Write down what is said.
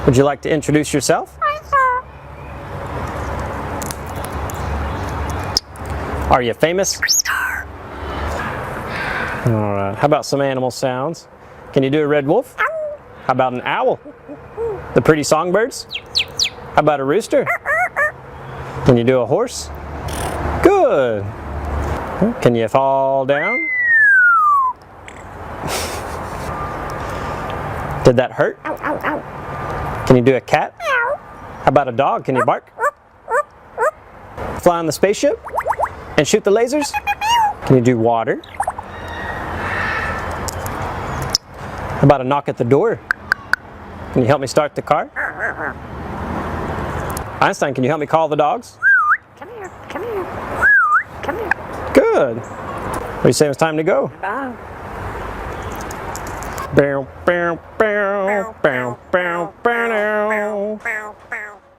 Would you like to introduce yourself? Are you famous? All right. How about some animal sounds? Can you do a red wolf? How about an owl? The pretty songbirds? How about a rooster? Can you do a horse? Good. Can you fall down? Did that hurt? Can you do a cat? How about a dog? Can you bark? Fly on the spaceship? And shoot the lasers? Can you do water? How about a knock at the door? Can you help me start the car? Einstein, can you help me call the dogs? Come here, come here, come here. Good. What do you say it's time to go? Bye. Bow, bow, bow, bow, bow, bow.